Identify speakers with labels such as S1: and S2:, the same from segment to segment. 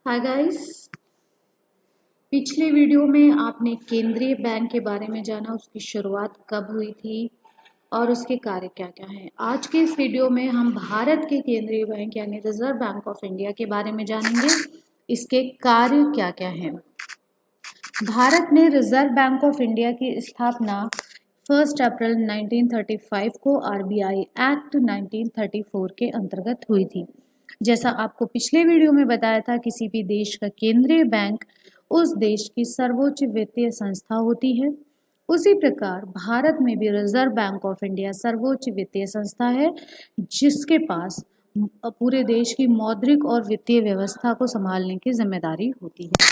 S1: Hi guys. पिछले video में आपने केंद्रीय बैंक के बारे में जाना, उसकी शुरुआत कब हुई थी और उसके कार्य क्या क्या हैं। आज के इस वीडियो में हम भारत के केंद्रीय बैंक यानी रिजर्व बैंक ऑफ इंडिया के बारे में जानेंगे, इसके कार्य क्या क्या हैं। भारत में रिजर्व बैंक ऑफ इंडिया की स्थापना 1 अप्रैल 1935 को आरबीआई एक्ट 1934 के अंतर्गत हुई थी। जैसा आपको पिछले वीडियो में बताया था, किसी भी देश का केंद्रीय बैंक उस देश की सर्वोच्च वित्तीय संस्था होती है। उसी प्रकार भारत में भी रिजर्व बैंक ऑफ इंडिया सर्वोच्च वित्तीय संस्था है, जिसके पास पूरे देश की मौद्रिक और वित्तीय व्यवस्था को संभालने की जिम्मेदारी होती है।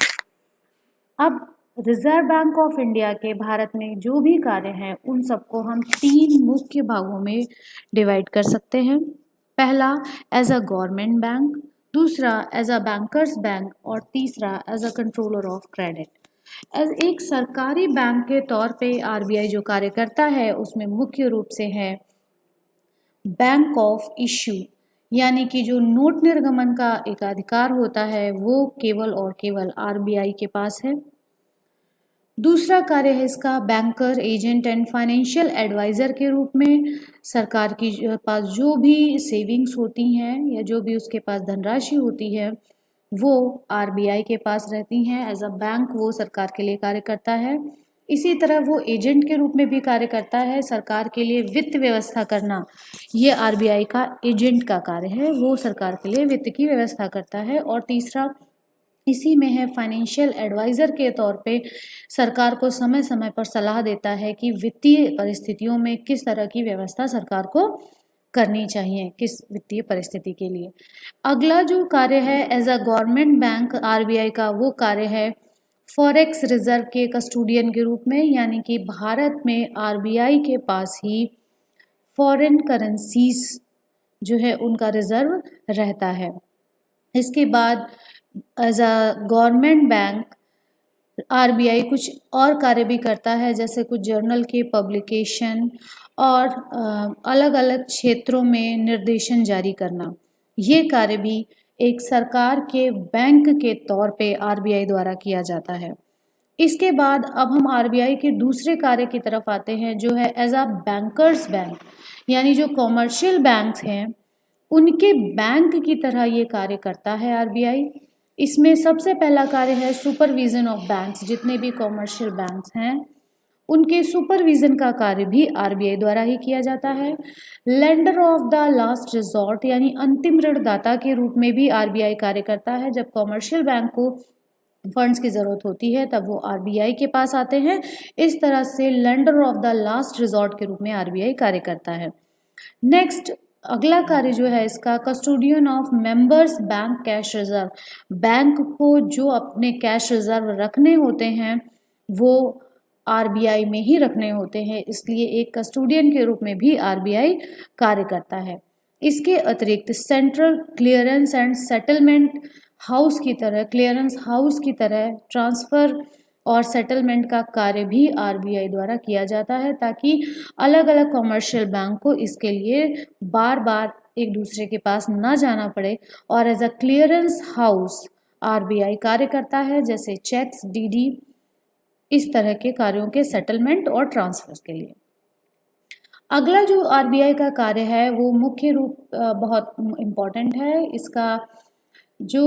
S1: अब रिजर्व बैंक ऑफ इंडिया के भारत में जो भी कार्य हैं उन सबको हम 3 मुख्य भागों में डिवाइड कर सकते हैं। पहला एज अ गवर्नमेंट बैंक, दूसरा एज अ बैंकर्स बैंक और तीसरा as a controller of credit. As एक सरकारी बैंक के तौर पे आरबीआई जो कार्य करता है उसमें मुख्य रूप से है बैंक ऑफ इश्यू, यानी कि जो नोट निर्गमन का एक अधिकार होता है वो केवल और केवल आरबीआई के पास है। दूसरा कार्य है इसका banker, agent and financial advisor के रूप में। सरकार की पास जो भी सेविंग्स होती हैं या जो भी उसके पास धनराशि होती है वो आरबीआई के पास रहती हैं। एज अ बैंक वो सरकार के लिए कार्य करता है। इसी तरह वो एजेंट के रूप में भी कार्य करता है। सरकार के लिए वित्त व्यवस्था करना ये आरबीआई का एजेंट का कार्य है, वो सरकार के लिए वित्त की व्यवस्था करता है। और तीसरा इसी में है फाइनेंशियल एडवाइज़र के तौर पे सरकार को समय समय पर सलाह देता है कि वित्तीय परिस्थितियों में किस तरह की व्यवस्था सरकार को करनी चाहिए, किस वित्तीय परिस्थिति के लिए। अगला जो कार्य है as a government bank RBI का, वो कार्य है फॉरेक्स रिजर्व के कस्टोडियन के रूप में, यानी कि भारत में आरबीआई के पास ही फॉरेन करेंसीज जो है उनका रिजर्व रहता है। इसके बाद as a government bank RBI कुछ और कार्य भी करता है, जैसे कुछ जर्नल के पब्लिकेशन और अलग अलग क्षेत्रों में निर्देशन जारी करना। ये कार्य भी एक सरकार के बैंक के तौर पे आरबीआई द्वारा किया जाता है। इसके बाद अब हम आरबीआई के दूसरे कार्य की तरफ आते हैं, जो है एज अ बैंकर्स बैंक, यानी जो कॉमर्शियल बैंक्स हैं उनके बैंक की तरह ये कार्य करता है आरबीआई। इसमें सबसे पहला कार्य है सुपरविजन ऑफ बैंक्स। जितने भी कॉमर्शियल बैंक्स हैं उनके सुपरविजन का कार्य भी आरबीआई द्वारा ही किया जाता है। Lender of the last resort, यानी अंतिम ऋणदाता के रूप में भी आरबीआई कार्य करता है। जब कॉमर्शियल बैंक को फंड्स की ज़रूरत होती है तब वो आरबीआई के पास आते हैं। इस तरह से lender of the last resort के रूप में आरबीआई कार्य करता है। नेक्स्ट अगला कार्य जो है इसका custodian of members bank cash reserve. Bank को जो अपने कैश रिजर्व रखने होते हैं वो आरबीआई में ही रखने होते हैं, इसलिए एक कस्टोडियन के रूप में भी आरबीआई कार्य करता है। इसके अतिरिक्त central clearance and settlement house की तरह, क्लियरेंस हाउस की तरह ट्रांसफ़र और सेटलमेंट का कार्य भी आरबीआई द्वारा किया जाता है, ताकि अलग अलग कॉमर्शियल बैंक को इसके लिए बार बार एक दूसरे के पास ना जाना पड़े। और as a clearance house RBI कार्य करता है, जैसे चेक्स, डीडी, इस तरह के कार्यों के सेटलमेंट और ट्रांसफर्स के लिए। अगला जो आरबीआई का कार्य है वो मुख्य रूप बहुत इम्पॉर्टेंट है। इसका जो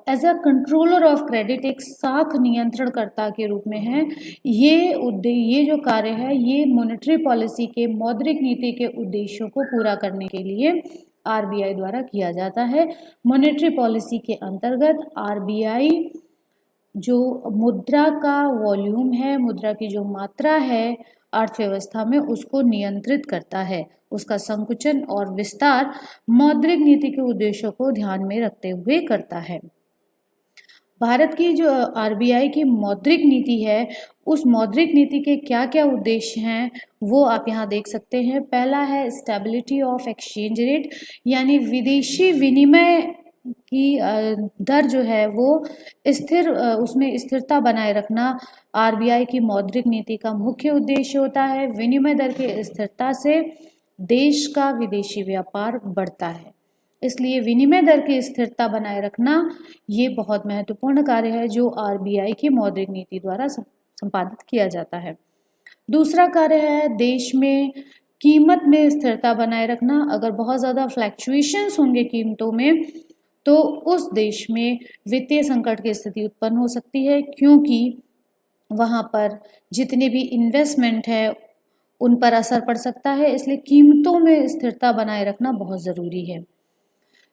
S1: as a controller of credit, एक साख नियंत्रणकर्ता के रूप में है। ये जो कार्य है ये मॉनेटरी पॉलिसी के, मौद्रिक नीति के उद्देश्यों को पूरा करने के लिए आरबीआई द्वारा किया जाता है। मॉनेटरी पॉलिसी के अंतर्गत आरबीआई जो मुद्रा का वॉल्यूम है, मुद्रा की जो मात्रा है अर्थव्यवस्था में, उसको नियंत्रित करता है। उसका संकुचन और विस्तार मौद्रिक नीति के उद्देश्यों को ध्यान में रखते हुए करता है। भारत की जो आरबीआई की मौद्रिक नीति है, उस मौद्रिक नीति के क्या क्या उद्देश्य हैं वो आप यहाँ देख सकते हैं। पहला है स्टेबिलिटी ऑफ एक्सचेंज रेट, यानी विदेशी विनिमय की दर जो है वो स्थिर, उसमें स्थिरता बनाए रखना आरबीआई की मौद्रिक नीति का मुख्य उद्देश्य होता है। विनिमय दर की स्थिरता से देश का विदेशी व्यापार बढ़ता है। इसलिए विनिमय दर की स्थिरता बनाए रखना ये बहुत महत्वपूर्ण कार्य है जो आरबीआई की मौद्रिक नीति द्वारा संपादित किया जाता है। दूसरा कार्य है देश में कीमत में स्थिरता बनाए रखना। अगर बहुत ज़्यादा फ्लैक्चुएशंस होंगे कीमतों में तो उस देश में वित्तीय संकट की स्थिति उत्पन्न हो सकती है, क्योंकि वहाँ पर जितने भी इन्वेस्टमेंट है उन पर असर पड़ सकता है। इसलिए कीमतों में स्थिरता बनाए रखना बहुत ज़रूरी है।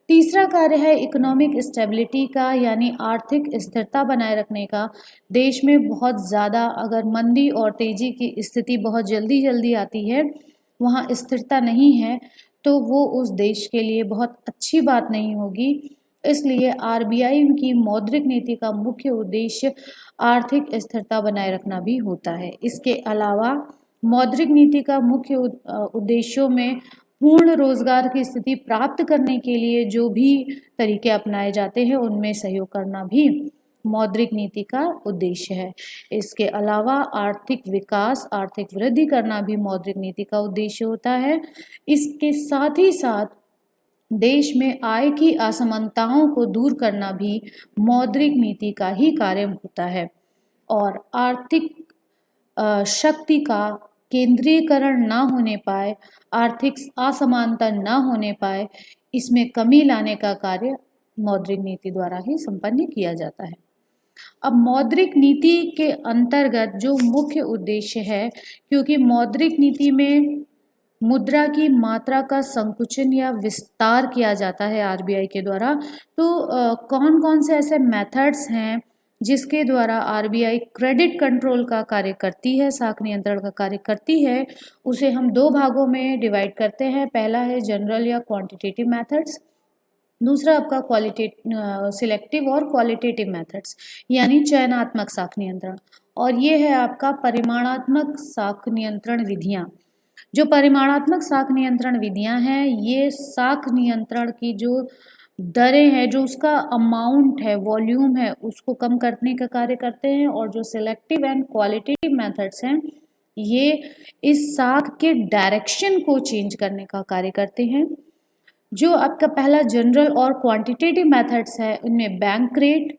S1: तीसरा कार्य है इकोनॉमिक स्टेबिलिटी का, यानी आर्थिक स्थिरता बनाए रखने का। देश में बहुत ज़्यादा अगर मंदी और तेजी की स्थिति बहुत जल्दी जल्दी आती है, वहाँ स्थिरता नहीं है, तो वो उस देश के लिए बहुत अच्छी बात नहीं होगी। इसलिए आरबीआई की मौद्रिक नीति का मुख्य उद्देश्य आर्थिक स्थिरता बनाए रखना भी होता है। इसके अलावा मौद्रिक नीति का मुख्य उद्देश्यों में पूर्ण रोजगार की स्थिति प्राप्त करने के लिए जो भी तरीके अपनाए जाते हैं उनमें सहयोग करना भी मौद्रिक नीति का उद्देश्य है। इसके अलावा आर्थिक विकास, आर्थिक वृद्धि करना भी मौद्रिक नीति का उद्देश्य होता है। इसके साथ ही साथ देश में आय की असमानताओं को दूर करना भी मौद्रिक नीति का ही कार्य होता है और आर्थिक शक्ति का केंद्रीकरण ना होने पाए, आर्थिक असमानता ना होने पाए, इसमें कमी लाने का कार्य मौद्रिक नीति द्वारा ही संपन्न किया जाता है। अब मौद्रिक नीति के अंतर्गत जो मुख्य उद्देश्य है, क्योंकि मौद्रिक नीति में मुद्रा की मात्रा का संकुचन या विस्तार किया जाता है आरबीआई के द्वारा, तो कौन कौन से ऐसे मेथड्स हैं जिसके द्वारा आरबीआई क्रेडिट कंट्रोल का कार्य करती है, साख नियंत्रण का कार्य करती है, उसे हम दो भागों में डिवाइड करते हैं। पहला है जनरल या क्वांटिटेटिव मेथड्स, दूसरा आपका सिलेक्टिव और क्वालिटेटिव मेथड्स यानी चयनात्मक साख नियंत्रण, और ये है आपका परिमाणात्मक साख नियंत्रण विधियाँ। जो परिमाणात्मक साख नियंत्रण विधियां हैं, ये साख नियंत्रण की जो दरें हैं, जो उसका अमाउंट है, वॉल्यूम है, उसको कम करने का कार्य करते हैं। और जो सिलेक्टिव एंड क्वालिटेटिव मेथड्स हैं, ये इस साख के डायरेक्शन को चेंज करने का कार्य करते हैं। जो आपका पहला जनरल और क्वांटिटेटिव मेथड्स है, उनमें bank rate,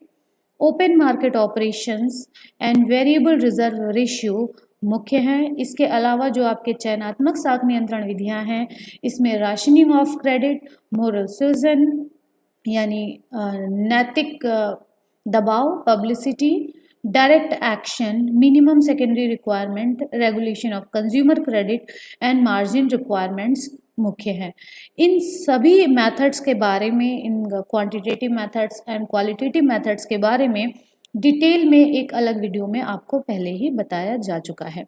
S1: open market operations and variable reserve ratio मुख्य हैं। इसके अलावा जो आपके चयनात्मक साख नियंत्रण विधियां हैं, इसमें राशनिंग ऑफ क्रेडिट, मोरल सुजन यानी नैतिक दबाव, publicity, direct action, minimum secondary requirement, regulation of consumer credit and margin requirements मुख्य है। इन सभी मेथड्स के बारे में, इन quantitative methods and qualitative methods के बारे में डिटेल में एक अलग वीडियो में आपको पहले ही बताया जा चुका है।